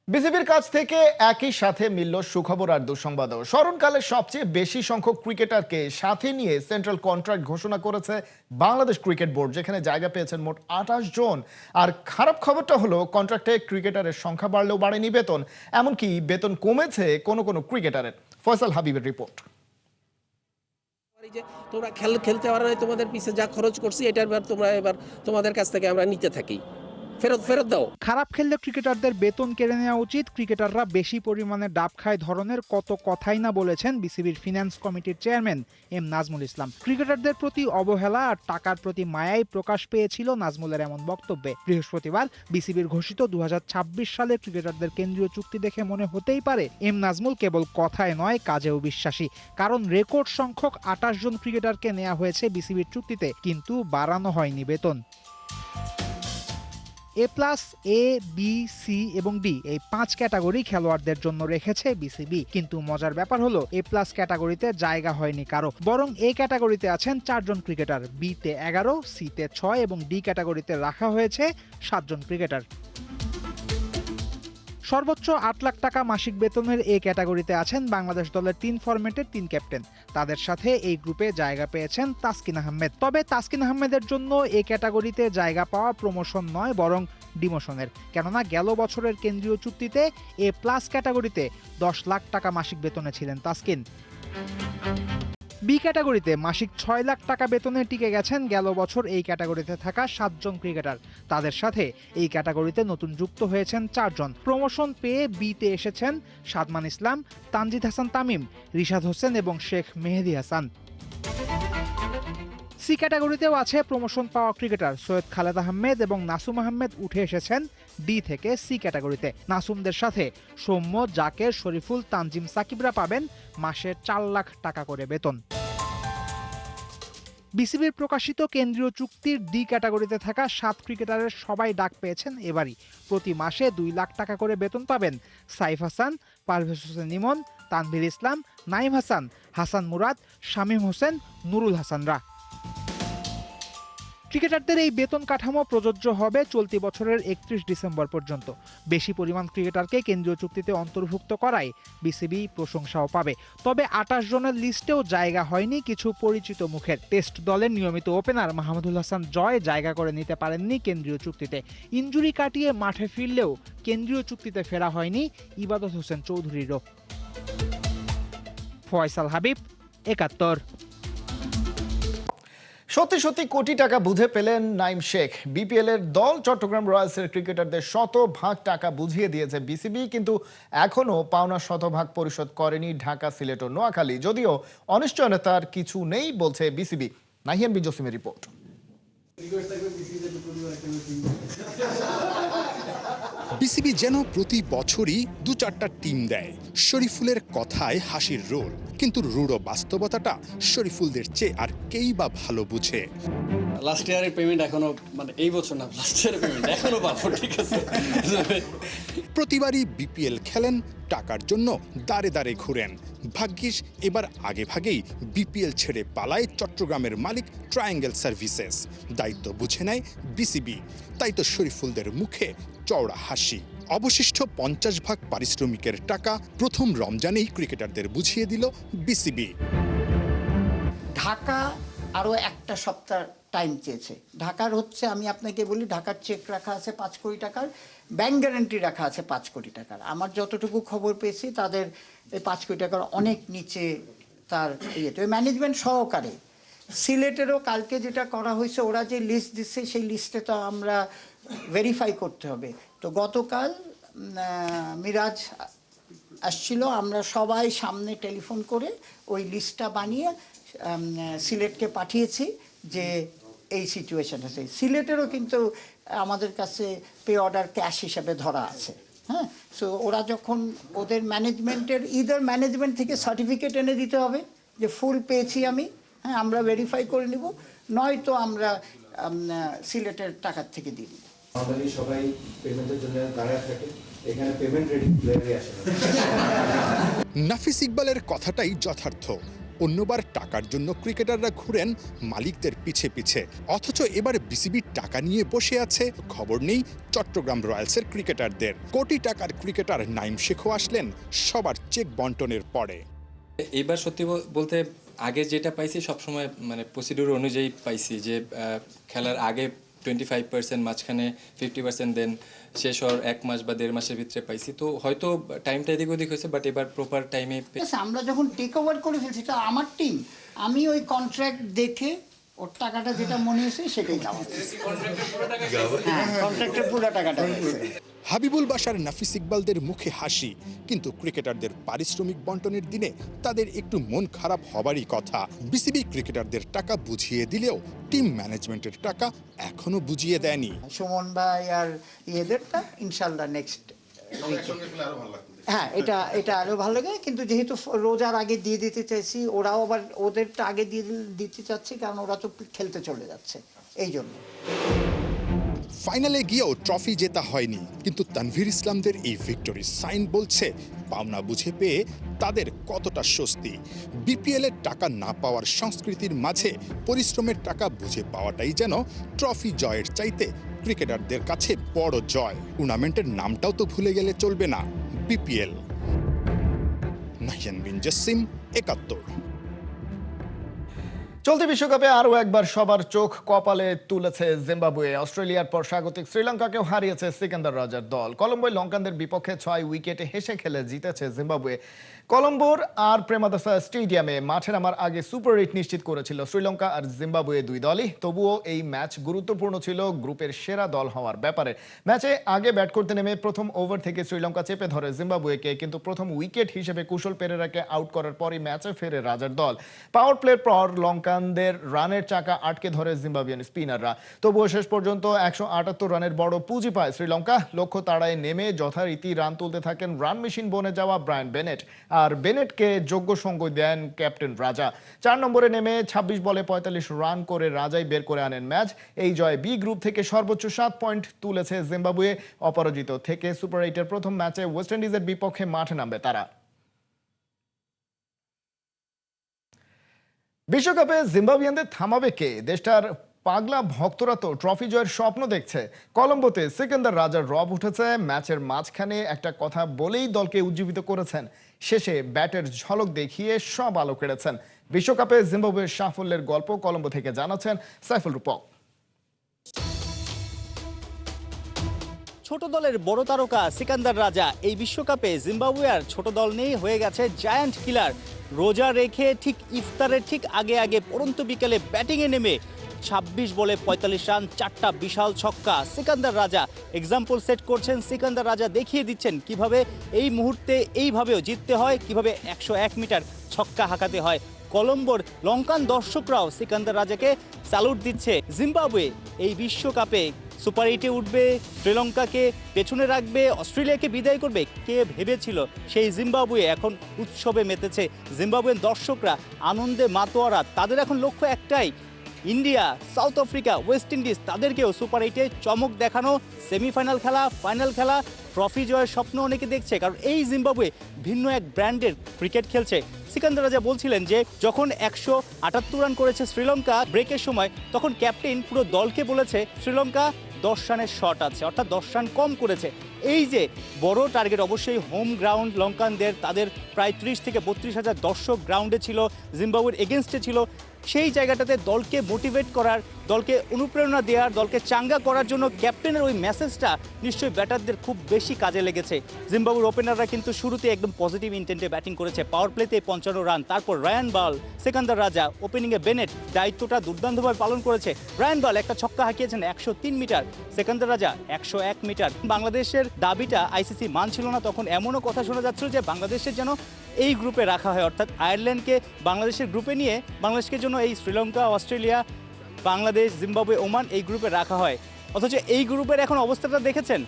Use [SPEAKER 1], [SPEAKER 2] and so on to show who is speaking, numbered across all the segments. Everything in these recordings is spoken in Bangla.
[SPEAKER 1] বিসিবির কাছ থেকে একই সাথে মিলল সুখবর আর দুঃসংবাদও। স্মরণকালের সবচেয়ে বেশি সংখ্যক ক্রিকেটারকে সাথে নিয়ে সেন্ট্রাল কন্ট্রাক্ট ঘোষণা করেছে বাংলাদেশ ক্রিকেট বোর্ড, যেখানে জায়গা পেয়েছেন মোট 28 জন। আর খারাপ খবরটা হলো, কন্ট্রাক্টে ক্রিকেটারের সংখ্যা বাড়লেও বাড়েনি বেতন, এমনকি বেতন কমেছে কোনো কোনো ক্রিকেটারের। ফয়সাল হাবিবের রিপোর্ট।
[SPEAKER 2] তোমরা খেলতে পারো, তোমাদের পিছে যা খরচ করছি এটার তোমরা এবার তোমাদের কাছ থেকে আমরা নিতে থাকি, ফেরত দাও।
[SPEAKER 3] খারাপ খেললে ক্রিকেটারদের বেতন কেড়ে নেওয়া উচিত, ক্রিকেটাররা বেশি পরিমাণে ডাব খায় ধরনের কত কথাই না বলেছেন বিসিবির ফিন্যান্স কমিটির চেয়ারম্যান এম নাজমুল ইসলাম। ক্রিকেটারদের প্রতি অবহেলা আর টাকার প্রতি মায়াই প্রকাশ পেয়েছিল নাজমুলের এমন বক্তব্যে। বৃহস্পতিবার বিসিবির ঘোষিত 2026 সালে ক্রিকেটারদের কেন্দ্রীয় চুক্তি দেখে মনে হতেই পারে এম নাজমুল কেবল কথায় নয় কাজেও বিশ্বাসী। কারণ রেকর্ড সংখ্যক 28 জন ক্রিকেটারকে নেওয়া হয়েছে বিসিবির চুক্তিতে, কিন্তু বাড়ানো হয়নি বেতন। এ প্লাস, এ, বি, সি এবং ডি এই 5 ক্যাটাগরি খেলোয়াড়দের জন্য রেখেছে বিসিবি। কিন্তু মজার ব্যাপার হলো, এ প্লাস ক্যাটাগরিতে জায়গা হয়নি কারো, বরং এ ক্যাটাগরিতে আছেন 4 জন ক্রিকেটার, বিতে 11, সিতে 6 এবং ডি ক্যাটাগরিতে রাখা হয়েছে 7 জন ক্রিকেটার। সর্বোচ্চ 8 লাখ টাকা মাসিক বেতনের এ ক্যাটাগরিতে আছেন বাংলাদেশ দলের 3 ফরম্যাটের 3 ক্যাপ্টেন। তাদের সাথে এই গ্রুপে জায়গা পেয়েছেন তাসকিন আহমেদ। তবে তাসকিন আহমেদের জন্য এ ক্যাটাগরিতে জায়গা পাওয়া প্রমোশন নয়, বরং ডিমোশনের। কেননা গেল বছরের কেন্দ্রীয় চুক্তিতে এ প্লাস ক্যাটাগরিতে 10 লাখ টাকা মাসিক বেতনে ছিলেন তাসকিন। বি ক্যাটাগরিতে মাসিক 6 লাখ টাকা বেতনে টিকে গেছেন গেল বছর এই ক্যাটাগরিতে থাকা 7 জন ক্রিকেটার। তাদের সাথে এই ক্যাটাগরিতে নতুন যুক্ত হয়েছেন 4 জন। প্রমোশন পেয়ে বিতে এসেছেন সাদমান ইসলাম, তানজিদ হাসান তামিম, রিশাদ হোসেন এবং শেখ মেহেদী হাসান। সি ক্যাটাগরিতেও আছে প্রমোশন পাওয়া ক্রিকেটার। সৈয়দ খালেদ আহমেদ এবং নাসুম আহমেদ উঠে এসেছেন ডি থেকে সি ক্যাটাগরিতে। নাসুমদের সাথে সৌম্য, জাকের, শরীফুল, তানজিম, সাকিবরা পাবেন মাসে 4 লাখ টাকা করে বেতন। বিসিবির প্রকাশিত কেন্দ্রীয় চুক্তির ডি ক্যাটাগরিতে থাকা 7 ক্রিকেটারের সবাই ডাক পেয়েছেন এবারই। প্রতি মাসে 2 লাখ টাকা করে বেতন পাবেন সাইফ হাসান, পারভেজ হোসেন ইমন, তানভীর ইসলাম, নাইম হাসান, হাসান মুরাদ, শামীম হোসেন, নুরুল হাসানরা। ক্রিকেটারদের এই বেতন কাঠামো প্রযোজ্য হবে চলতি বছরের 31 ডিসেম্বর পর্যন্ত। বেশি পরিমাণ ক্রিকেটারকে কেন্দ্রীয় চুক্তিতে অন্তর্ভুক্ত করায় বিসিবি প্রশংসাও পাবে। তবে 28 জনের লিস্টেও জায়গা হয়নি কিছু পরিচিত মুখের। টেস্ট দলের নিয়মিত ওপেনার মাহমুদুল হাসান জয় জায়গা করে নিতে পারেননি কেন্দ্রীয় চুক্তিতে। ইনজুরি কাটিয়ে মাঠে ফিরলেও কেন্দ্রীয় চুক্তিতে ফেরা হয়নি ইবাদত হোসেন চৌধুরীরও। ফয়সাল হাবিব, 71।
[SPEAKER 1] সত্যি সত্যি কোটি টাকা বুঝে পেলেন নাইম শেখ। বিপিএল এর দল চট্টগ্রাম রয়্যালসের ক্রিকেটারদের 100% টাকা বুঝিয়ে দিয়েছে বিসিবি, কিন্তু এখনো পাওনা 100% পরিশোধ করেনি ঢাকা, সিলেট ও নোয়াখালী। যদিও অনিশ্চয়তার কিছু নেই বলছে বিসিবি। নাহিয়ান বিন জসিমের রিপোর্ট।
[SPEAKER 4] বিসিবি যেন প্রতি বছরই 2-4টা টিম দেয়। শরীফুলের কথায় হাসির রোল, কিন্তু রূঢ় বাস্তবতাটা শরীফুলদের চেয়ে আর কেই বা ভালো বুঝে।
[SPEAKER 5] লাস্ট ইয়ারের পেমেন্ট এখনো, মানে এই বছর না, লাস্ট ইয়ারের পেমেন্ট এখনো পাবো, ঠিক আছে।
[SPEAKER 4] প্রতিবারই বিপিএল খেলেন, টাকার জন্য দাঁড়ে দাঁড়ে ঘুরেন। ভাগ্যিস এবার আগে ভাগেই বিপিএল ছেড়ে পালায় চট্টগ্রামের মালিক ট্রায়াঙ্গেল সার্ভিসেস। দায়িত্ব বুঝে নেয় বিসিবি, তাই তো শরীফুলদের মুখে চওড়া হাসি। অবশিষ্ট 50% পারিশ্রমিকের টাকা প্রথম রমজানেই ক্রিকেটারদের বুঝিয়ে দিল বিসিবি।
[SPEAKER 6] ঢাকা আরও একটা সপ্তাহ টাইম চেয়েছে। ঢাকার হচ্ছে, আমি আপনাকে বলি, ঢাকার চেক রাখা আছে 5 কোটি টাকার, ব্যাংক গ্যারান্টি রাখা আছে 5 কোটি টাকার। আমার যতটুকু খবর পেয়েছি তাদের এই 5 কোটি টাকার অনেক নিচে তার ইয়েতে ম্যানেজমেন্ট সহকারে। সিলেটেরও কালকে যেটা করা হয়েছে, ওরা যে লিস্ট দিচ্ছে সেই লিস্টে তো আমরা ভেরিফাই করতে হবে। তো গতকাল মিরাজ আসছিল, আমরা সবাই সামনে টেলিফোন করে ওই লিস্টটা বানিয়ে সিলেটকে পাঠিয়েছি যে এই সিচুয়েশন আছে। সিলেটেরও কিন্তু আমাদের কাছে পে অর্ডার ক্যাশ হিসাবে ধরা আছে। হ্যাঁ, সো ওরা যখন ওদের ম্যানেজমেন্টের ম্যানেজমেন্ট থেকে সার্টিফিকেট এনে দিতে হবে যে ফুল পেয়েছি আমি, হ্যাঁ, আমরা ভেরিফাই করে নিব, নয়তো আমরা সিলেটের টাকার থেকে দিয়ে দিব।
[SPEAKER 7] সবাই পেমেন্টের জন্য দাঁড়ায় থাকে, এখানে পেমেন্ট রেডি প্লেয়ারই আসে না।
[SPEAKER 4] নাফিস ইকবালের কথাটাই যথার্থ। অন্যবার টাকার জন্য ক্রিকেটাররা ঘুরেন মালিকদের পিছে পিছে, অথচ এবার বিসিবির টাকা নিয়ে বসে আছে খবর নেই চট্টগ্রাম রয়্যালসের ক্রিকেটারদের। কোটি টাকার ক্রিকেটার নাইম শেখও আসলেন সবার চেক বন্টনের পরে।
[SPEAKER 8] এইবার সত্যি বলতে আগে যেটা পাইছি সবসময় মানে প্রসিডিউর অনুযায়ী পাইছি, যে খেলার আগে 25%, মাঝখানে 50%, দেন শেষ হওয়ার 1 মাস বা 1.5 মাসের ভিতরে পাইছি। তো হয়তো টাইমটা এদিক ওদিক হয়েছে, বাট এবার প্রপার টাইমে।
[SPEAKER 6] আমরা যখন টেক ওভার করে ফেলছি, এটা আমার টিম, আমি ওই কন্ট্রাক্ট দেখে ওর টাকাটা যেটা মনে হয়েছে সেটাই দেওয়া, হ্যাঁ কন্ট্রাক্টের পুরো টাকাটা দিয়েছে।
[SPEAKER 4] হাবিবুল বাশার, নাফিস ইকবালদের মুখে হাসি, কিন্তু ক্রিকেটারদের পারিশ্রমিক বন্টনের দিনে তাদের একটু মন খারাপ হবারই কথা। বিসিবি ক্রিকেটারদের টাকা বুঝিয়ে দিলেও টিম ম্যানেজমেন্টের টাকা এখনো বুঝিয়ে দেয়নি।
[SPEAKER 6] সুমন ভাই আর ইয়েদেরটা ইনশাল্লাহ নেক্সট হ্যাঁ এটা আরো ভালো লাগে, কিন্তু যেহেতু রোজার আগে দিয়ে দিতে চাইছি, ওরাও আবার ওদেরটা আগে দিয়ে দিতে চাচ্ছে, কারণ ওরা তো খেলতে চলে যাচ্ছে এই জন্য।
[SPEAKER 4] ফাইনালে গিয়েও ট্রফি জেতা হয়নি, কিন্তু তানভীর ইসলামদের এই ভিক্টরি সাইন বলছে পাওনা বুঝে পেয়ে তাদের কতটা স্বস্তি। বিপিএল এর টাকা না পাওয়ার সংস্কৃতির মাঝে পরিশ্রমের টাকা বুঝে পাওয়াটাই যেন ট্রফি জয়ের চাইতে ক্রিকেটারদের কাছে বড় জয়। টুর্নামেন্টের নামটাও তো ভুলে গেলে চলবে না, বিপিএল। নাহিয়ান বিন জসিম, ৭১।
[SPEAKER 1] চলতি বিশ্বকাপে আরও একবার সবার চোখ কপালে তুলেছে জিম্বাবুয়ে। অস্ট্রেলিয়ার পর স্বাগতিক শ্রীলঙ্কাকেও হারিয়েছে সিকান্দার রাজার দল। কলম্বোয় লঙ্কানদের বিপক্ষে 6 উইকেটে হেসে খেলে জিতেছে জিম্বাবুয়ে। কলম্বোর আর প্রেমাদাসা স্টেডিয়ামে মাঠে নামার আগে সুপার 8 নিশ্চিত করেছিল শ্রীলঙ্কা আর জিম্বাবুয়ে দুই দলই। তবুও এই ম্যাচ গুরুত্বপূর্ণ ছিল গ্রুপের সেরা দল হওয়ার ব্যাপারে। ম্যাচে আগে ব্যাট করতে নেমে প্রথম ওভার থেকে শ্রীলঙ্কা চেপে ধরে জিম্বাবুয়েকে, কিন্তু প্রথম উইকেট হিসেবে কুশল পেরেরাকে আউট করার পরই ম্যাচে ফেরে রাজার দল। পাওয়ার প্লের পর লঙ্কানদের রানের চাকা আটকে ধরে জিম্বাবুয়ান স্পিনাররা। তবুও শেষ পর্যন্ত 178 রানের বড় পুঁজি পায় শ্রীলঙ্কা। লক্ষ্য তাড়ায় নেমে যথারীতি রান তুলতে থাকেন রান মেশিন বনে যাওয়া ব্রায়ান বেনেট, আর বেনেটকে যোগ্য সঙ্গ দেন ক্যাপ্টেন রাজা। 4 নম্বরে নেমে 26 বলে 45 রান করে রাজাই বের করে আনেন ম্যাচ। এই জয় বি গ্রুপ থেকে সর্বোচ্চ 7 পয়েন্ট তুলেছে জিম্বাবুয়ে। অপরাজিত থেকে সুপার 8-এর প্রথম ম্যাচে ওয়েস্ট ইন্ডিজের বিপক্ষে মাঠে নামবে তারা। বিশ্বকাপে জিম্বাবুয়ানদের থামাবে কে? দেশটার পাগলা ভক্তরা তো ট্রফি জয়ের স্বপ্ন দেখছে। কলম্বোতে সিকান্দার রাজার রব উঠেছে। ম্যাচের মাঝখানে একটা কথা বলেই দলকে উজ্জীবিত করেছেন, শেষে ব্যাটের ঝলক দেখিয়ে সব আলো কেড়েছেন। বিশ্বকাপে জিম্বাবুয়ের সাফল্যের গল্প কলম্বো থেকে জানাচ্ছেন সাইফুল রূপক।
[SPEAKER 9] ছোট দলের বড় তারকা সিকান্দার রাজা এই বিশ্বকাপে জিম্বাবুয়ের ছোট দল নিয়েই হয়ে গেছে জায়ান্ট কিলার। রোজা রেখে ঠিক ইফতারের ঠিক আগে পরন্ত বিকেলে ব্যাটিংয়ে নেমে 26 বলে 45 রান, 4টা বিশাল ছক্কা। সিকান্দার রাজা এক্সাম্পল সেট করছেন। সিকান্দার রাজা দেখিয়ে দিচ্ছেন কিভাবে এই মুহূর্তে এইভাবেও জিততে হয়, কিভাবে 101 মিটার ছক্কা হাঁকাতে হয়। কলম্বোর লঙ্কান দর্শকরাও সিকান্দার রাজাকে স্যালুট দিচ্ছে। জিম্বাবুয়ে এই বিশ্বকাপে সুপার 8-এ উঠবে, শ্রীলঙ্কাকে পেছনে রাখবে, অস্ট্রেলিয়াকে বিদায় করবে, কে ভেবেছিল? সেই জিম্বাবুয়ে এখন উৎসবে মেতেছে। জিম্বাবুয়ের দর্শকরা আনন্দে মাতোয়ারা। তাদের এখন লক্ষ্য একটাই, India, south Africa, West Indies তাদেরকেও সুপার 8-এ চমক দেখানো। সেমিফাইনাল খেলা, ফাইনাল খেলা, ট্রফি জয়ের স্বপ্ন অনেকে দেখছে, কারণ এই জিম্বাবুয়ে ভিন্ন এক ব্র্যান্ডের ক্রিকেট খেলছে। সিকান্দার রাজা বলছিলেন যে যখন 178 রান করেছে শ্রীলঙ্কা ব্রেকের সময়, তখন ক্যাপ্টেন পুরো দলকে বলেছে শ্রীলঙ্কা 10 রানের শট আছে, অর্থাৎ 10 রান কম করেছে। এই যে বড় টার্গেট, অবশ্যই হোম গ্রাউন্ড লঙ্কানদের, তাদের প্রায় 30 থেকে 32 হাজার দর্শক গ্রাউন্ডে ছিল, জিম্বাবুয়ের এগেনস্টে ছিল। সেই জায়গাটাতে দলকে মোটিভেট করার, দলকে অনুপ্রেরণা দেওয়ার, দলকে চাঙ্গা করার জন্য ক্যাপ্টেনের ওই মেসেজটা নিশ্চয়ই ব্যাটারদের খুব বেশি কাজে লেগেছে। জিম্বাবুয়ের ওপেনাররা কিন্তু শুরুতে একদম পজিটিভ ইন্টেন্টে ব্যাটিং করেছে। পাওয়ার প্লেতে 55 রান, তারপর রায়ান বাল, সিকান্দার রাজা, ওপেনিংয়ে বেনেট দায়িত্বটা দুর্দান্তভাবে পালন করেছে। রায়ান বাল একটা ছক্কা হাঁকিয়েছেন 103 মিটার, সিকান্দার রাজা 101 মিটার। বাংলাদেশের দাবিটা আইসিসি মানছিল না, তখন এমনও কথা শোনা যাচ্ছিল যে বাংলাদেশের যেন এই গ্রুপে রাখা হয়, অর্থাৎ আয়ারল্যান্ডকে বাংলাদেশের গ্রুপে নিয়ে বাংলাদেশকে জন্য এই Sri Lanka, Australia, Bangladesh, Zimbabwe, Oman এই গ্রুপে রাখা হয়। অথচ এই গ্রুপের এখন অবস্থাটা দেখেছেন।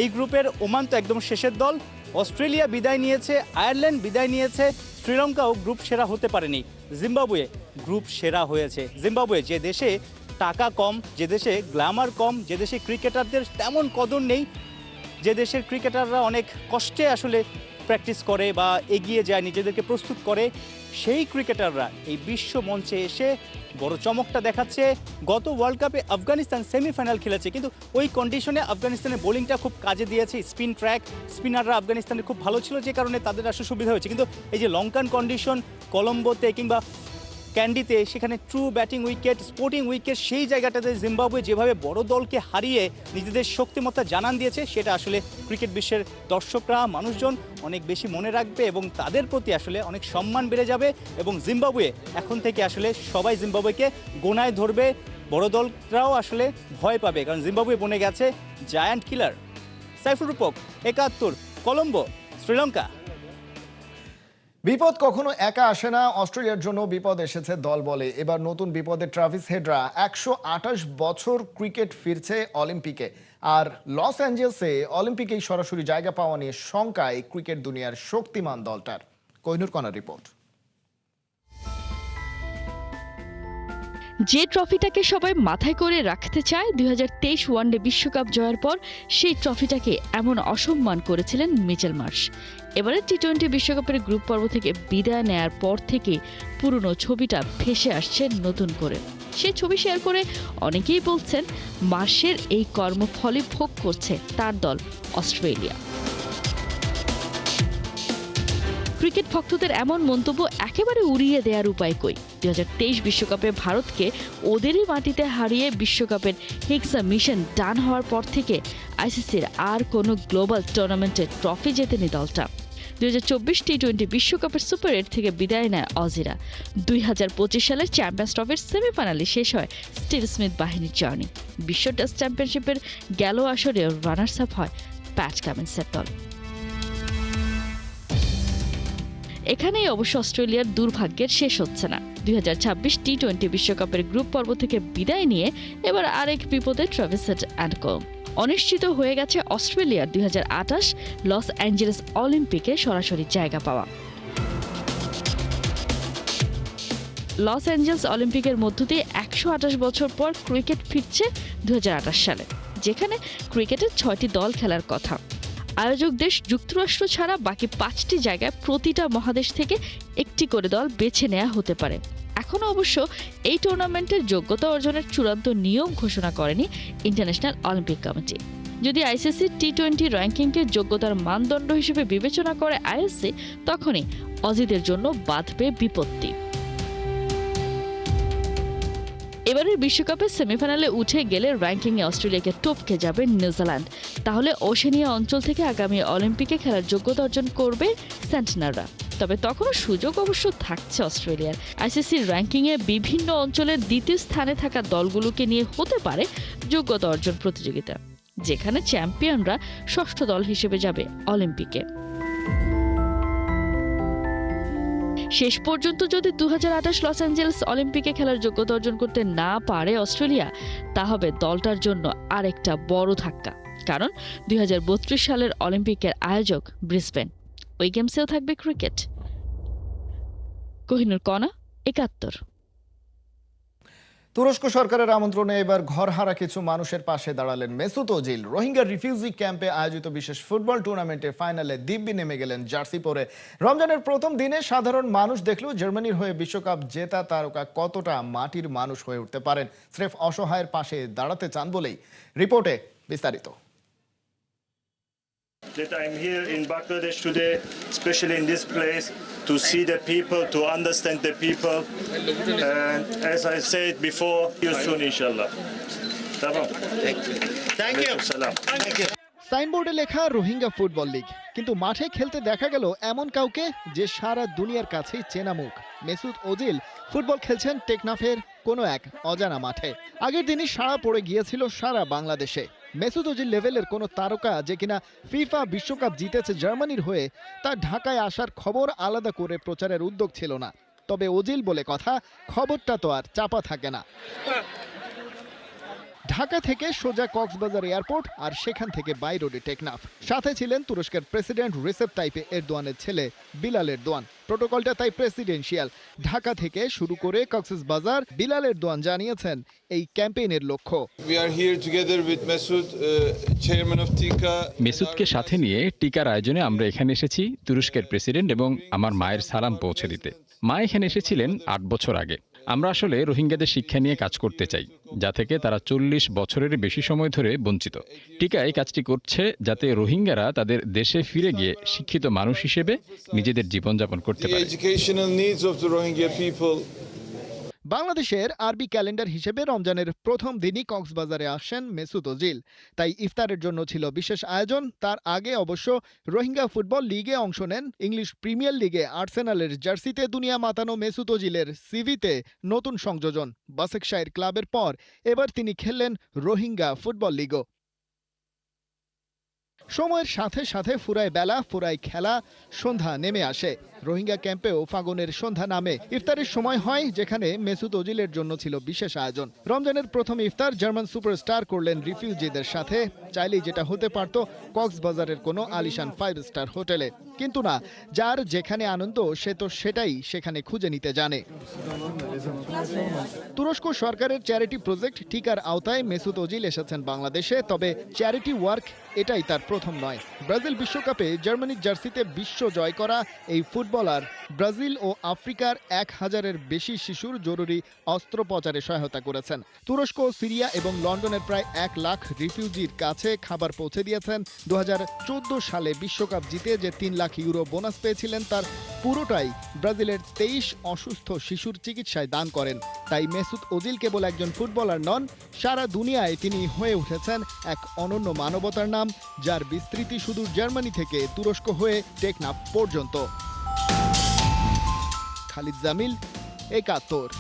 [SPEAKER 9] এই গ্রুপের ওমান তো একদম শেষের দল, অস্ট্রেলিয়া বিদায় নিয়েছে, আয়ারল্যান্ড বিদায় নিয়েছে, শ্রীলঙ্কাও গ্রুপ সেরা হতে পারেনি, জিম্বাবুয়ে গ্রুপ সেরা হয়েছে। জিম্বাবুয়ে যে দেশে টাকা কম, যে দেশে গ্ল্যামার কম, যে দেশে ক্রিকেটারদের তেমন কদর নেই, যে দেশের ক্রিকেটাররা অনেক কষ্টে আসলে প্র্যাকটিস করে বা এগিয়ে যায়, নিজেদেরকে প্রস্তুত করে, সেই ক্রিকেটাররা এই বিশ্ব মঞ্চে এসে বড় চমকটা দেখাচ্ছে। গত ওয়ার্ল্ড কাপে আফগানিস্তান সেমিফাইনাল খেলেছে, কিন্তু ওই কন্ডিশনে আফগানিস্তানের বোলিংটা খুব কাজে দিয়েছে। স্পিন ট্র্যাক, স্পিনাররা আফগানিস্তানের খুব ভালো ছিল, যে কারণে তাদের আসলে সুবিধা হয়েছে। কিন্তু এই যে লঙ্কান কন্ডিশন, কলম্বোতে কিংবা ক্যান্ডিতে, সেখানে true batting wicket, sporting wicket, সেই জায়গাটাতে জিম্বাবুয়ে যেভাবে বড় দলকে হারিয়ে নিজেদের শক্তিমত্তা জানান দিয়েছে, সেটা আসলে ক্রিকেট বিশ্বের দর্শকরা, মানুষজন অনেক বেশি মনে রাখবে এবং তাদের প্রতি আসলে অনেক সম্মান বেড়ে যাবে। এবং জিম্বাবুয়ে এখন থেকে আসলে সবাই জিম্বাবুয়েকে গোনায় ধরবে, বড় দলরাও আসলে ভয় পাবে, কারণ জিম্বাবুয়ে বনে গেছে জায়ান্ট কিলার। সাইফুর রূপক, ৭১, কলম্বো, শ্রীলঙ্কা।
[SPEAKER 1] বিপদ কখনো একা আসে না, অস্ট্রেলিয়ার জন্য বিপদ এসেছে দল বলে। এবার নতুন বিপদে ট্রাভিস হেডরা। ১২৮ বছর ক্রিকেট ফিরছে অলিম্পিকে, আর লস অ্যাঞ্জেলসে অলিম্পিকেই সরাসরি জায়গা পাওয়া নিয়ে শঙ্কায় ক্রিকেট দুনিয়ার শক্তিমান দলটার। কোহিনুর কণার রিপোর্ট।
[SPEAKER 10] যে ট্রফিটাকে সবাই মাথায় করে রাখতে চায় ২০২৩ ওয়ানডে বিশ্বকাপ জয়ের পর, সেই ট্রফিটাকে এমন অসম্মান করেছিলেন মিচেল মার্শ। এবারে টি-20 বিশ্বকাপের গ্রুপ পর্ব থেকে বিদায় নেয়ার পর থেকে পুরনো ছবিটা ভেসে আসছে নতুন করে। সেই ছবি শেয়ার করে অনেকেই বলছেন মার্শের এই কর্মফলই ভোগ করছে তার দল অস্ট্রেলিয়া। ক্রিকেট ভক্তদের এমন মন্তব্য একেবারে উড়িয়ে দেওয়ার উপায় কই। ২০২৩ বিশ্বকাপে ভারতকে ওদেরই মাটিতে হারিয়ে বিশ্বকাপের হেক্সা মিশন ডান হওয়ার পর থেকে আইসিসির আর কোনো গ্লোবাল টুর্নামেন্টে ট্রফি জেতেনি দলটা। ২০২৪ টি-20 বিশ্বকাপের সুপার ৮ থেকে বিদায় নেয় অজিরা। ২০২৫ সালের চ্যাম্পিয়ন্স ট্রফির সেমিফাইনালে শেষ হয় স্টিভ স্মিথ বাহিনীর জার্নি। বিশ্ব টেস্ট চ্যাম্পিয়নশিপের গেল আসরে রানার্স আপ হয় প্যাট কামিন্সের দল। এখানেই অবশ্য অস্ট্রেলিয়ার দুর্ভাগ্যের শেষ হচ্ছে না। ২০২৬ টি-20 বিশ্বকাপের গ্রুপ পর্ব থেকে বিদায় নিয়ে এবার আরেক বিপদে ট্রাভিস হেড অ্যান্ড কো। অনিশ্চিত হয়ে গেছে অস্ট্রেলিয়ার ২০২৮ লস অ্যাঞ্জেলেস অলিম্পিকে সরাসরি জায়গা পাওয়া। লস অ্যাঞ্জেলেস অলিম্পিকের মধ্য দিয়ে ১২৮ বছর পর ক্রিকেট ফিরছে ২০২৮ সালে, যেখানে ক্রিকেটের ৬টি দল খেলার কথা। আয়োজক দেশ যুক্তরাষ্ট্র ছাড়া বাকি ৫টি জায়গায় প্রতিটা মহাদেশ থেকে একটি করে দল বেছে নেওয়া হতে পারে। এখনও অবশ্য এই টুর্নামেন্টের যোগ্যতা অর্জনের চূড়ান্ত নিয়ম ঘোষণা করেনি ইন্টারন্যাশনাল অলিম্পিক কমিটি। যদি আইসিসি টি-20 র্যাঙ্কিংকে যোগ্যতার মানদণ্ড হিসেবে বিবেচনা করে আইএসসি, তখনই অজিদের জন্য বাধবে বিপত্তি। এবারের বিশ্বকাপে সেমিফাইনালে উঠে গেলে র্যাঙ্কিংয়ে অস্ট্রেলিয়াকে টপকে যাবে নিউজিল্যান্ড। তাহলে ওশেনিয়া অঞ্চল থেকে আগামী অলিম্পিকে খেলার যোগ্যতা অর্জন করবে সেন্টিনাররা। তবে তখনও সুযোগ অবশ্য থাকছে অস্ট্রেলিয়ার। আইসিসির র্যাঙ্কিংয়ে বিভিন্ন অঞ্চলের দ্বিতীয় স্থানে থাকা দলগুলোকে নিয়ে হতে পারে যোগ্যতা অর্জন প্রতিযোগিতা, যেখানে চ্যাম্পিয়নরা ষষ্ঠ দল হিসেবে যাবে অলিম্পিকে। শেষ পর্যন্ত যদি ২০২৮ লস অ্যাঞ্জেলেস অলিম্পিকে খেলার যোগ্যতা অর্জন করতে না পারে অস্ট্রেলিয়া, তা হবে দলটার জন্য আরেকটা বড় ধাক্কা। কারণ ২০৩২ সালের অলিম্পিকের আয়োজক ব্রিসবেন, ওই গেমসেও থাকবে ক্রিকেট। কোহিনুর কণা, ৭১।
[SPEAKER 1] তুরস্ক সরকারের আমন্ত্রণে এবার ঘরহারা কিছু মানুষের পাশে দাঁড়ালেন মেসুত ওজিল। রোহিঙ্গা রিফিউজি ক্যাম্পে আয়োজিত বিশেষ ফুটবল টুর্নামেন্টের ফাইনালে দিব্যি নেমে গেলেন জার্সি পরে। রমজানের প্রথম দিনে সাধারণ মানুষ দেখলেও জার্মানির হয়ে বিশ্বকাপ জেতা তারকা কতটা মাটির মানুষ হয়ে উঠতে পারেন, স্রেফ অসহায়ের পাশে দাঁড়াতে চান বলেই। রিপোর্টে বিস্তারিত।
[SPEAKER 11] That I'm here in Bangladesh today, especially in this place, to see the people, to understand the people, and as I said before, see you soon, inshallah. Thank you. Salam. Thank you.
[SPEAKER 1] সাইনবোর্ডে লেখা রোহিঙ্গা ফুটবল লিগ, কিন্তু মাঠে খেলতে দেখা গেল এমন কাউকে যে সারা দুনিয়ার কাছেই চেনা মুখ। মেসুত ওজিল ফুটবল খেলছেন টেকনাফের কোনো এক অজানা মাঠে। আগের দিনই সাড়া পড়ে গিয়েছিল সারা বাংলাদেশে। মেসুত ওজিল লেভেলের কোনো তারকা যে কিনা ফিফা বিশ্বকাপ জিতেছে জার্মানির হয়ে, তার ঢাকায় আসার খবর আলাদা করে প্রচারের উদ্যোগ ছিল না। তবে ওজিল বলে কথা, খবরটা তো আর চাপা থাকে না। ঢাকা থেকে সোজা কক্সবাজার এয়ারপোর্ট আর সেখান থেকে বাই রোডে টেকনাফ। সাথে ছিলেন তুরস্কের প্রেসিডেন্ট রিসেপ তাইপ এরদোয়ানের ছেলে বিলাল এরদোয়ান। প্রোটোকলটা তাই প্রেসিডেন্সিয়াল। ঢাকা থেকে শুরু করে কক্সবাজার, বিলাল এরদোয়ান জানিয়েছেন এই ক্যাম্পেইনের লক্ষ্য।
[SPEAKER 12] মেসুদকে সাথে নিয়ে টিকার আয়োজনে আমরা এখানে এসেছি তুরস্কের প্রেসিডেন্ট এবং আমার মায়ের সালাম পৌঁছে দিতে। মা এখানে এসেছিলেন 8 বছর আগে। আমরা আসলে রোহিঙ্গাদের শিক্ষা নিয়ে কাজ করতে চাই, যা থেকে তারা 40 বছরের বেশি সময় ধরে বঞ্চিত। টিকা এই কাজটি করছে যাতে রোহিঙ্গারা তাদের দেশে ফিরে গিয়ে শিক্ষিত মানুষ হিসেবে নিজেদের জীবনযাপন করতে পারে।
[SPEAKER 1] বাংলাদেশের আরবি ক্যালেন্ডার হিসেবে রমজানের প্রথম দিনই কক্সবাজারে আসেন মেসুত ওজিল। তাই ইফতারের জন্য ছিল বিশেষ আয়োজন। তার আগে অবশ্য রোহিঙ্গা ফুটবল লিগে অংশ নেন। ইংলিশ প্রিমিয়ার লিগে আর্সেনালের জার্সিতে দুনিয়া মাতানো মেসুত ওজিলের সিভিতে নতুন সংযোজন। বাসেকশায়ার ক্লাবের পর এবার তিনি খেললেন রোহিঙ্গা ফুটবল লিগও। সময়ের সাথে সাথে ফুরায় বেলা, ফুরায় খেলা, সন্ধ্যা নেমে আসে। রোহিঙ্গা ক্যাম্পেও ফাগুনের সন্ধ্যা নামে। ইফতারের সময় হয় যেখানে মেসুত ওজিলের জন্য ছিল বিশেষ আয়োজন। রমজানের প্রথম ইফতার জার্মান সুপারস্টার করলেন রিফিউজিদের সাথে। চাইলেই যেটা হতে পারত কক্সবাজারের কোনো আলিশান 5 স্টার হোটেলে, কিন্তু না, যার যেখানে আনন্দ সে তো সেটাই সেখানে খুঁজে নিতে জানে। তুরস্ক সরকারের চ্যারিটি প্রজেক্ট টিকার আওতায় মেসুত ওজিল এসেছেন বাংলাদেশে। তবে চ্যারিটি ওয়ার্ক এটাই তার প্রথম নয়। ব্রাজিল বিশ্বকাপে জার্মানির জার্সিতে বিশ্ব জয় করা এই ফুটবলার ব্রাজিল ও আফ্রিকার 1000-এর বেশি শিশুর জরুরি অস্ত্রোপচারে সহায়তা করেছেন। তুরস্ক, সিরিয়া এবং লন্ডনের প্রায় 1 লাখ রিফিউজির কাছে খাবার পৌঁছে দিয়েছেন। 2014 সালে বিশ্বকাপ জিতে যে 3 লাখ ইউরো বোনাস পেয়েছিলেন তার পুরোটাই ব্রাজিলের 23 অসুস্থ শিশুর চিকিৎসায় দান করেন। তাই মেসুত ওজিল কেবল একজন ফুটবলার নন, সারা দুনিয়ায় তিনি হয়ে উঠেছেন এক অনন্য মানবতার নাম, যার বিস্তৃতি শুধু জার্মানি থেকে তুরস্ক হয়ে টেকনাফ পর্যন্ত। খালিদ জামিল, 71।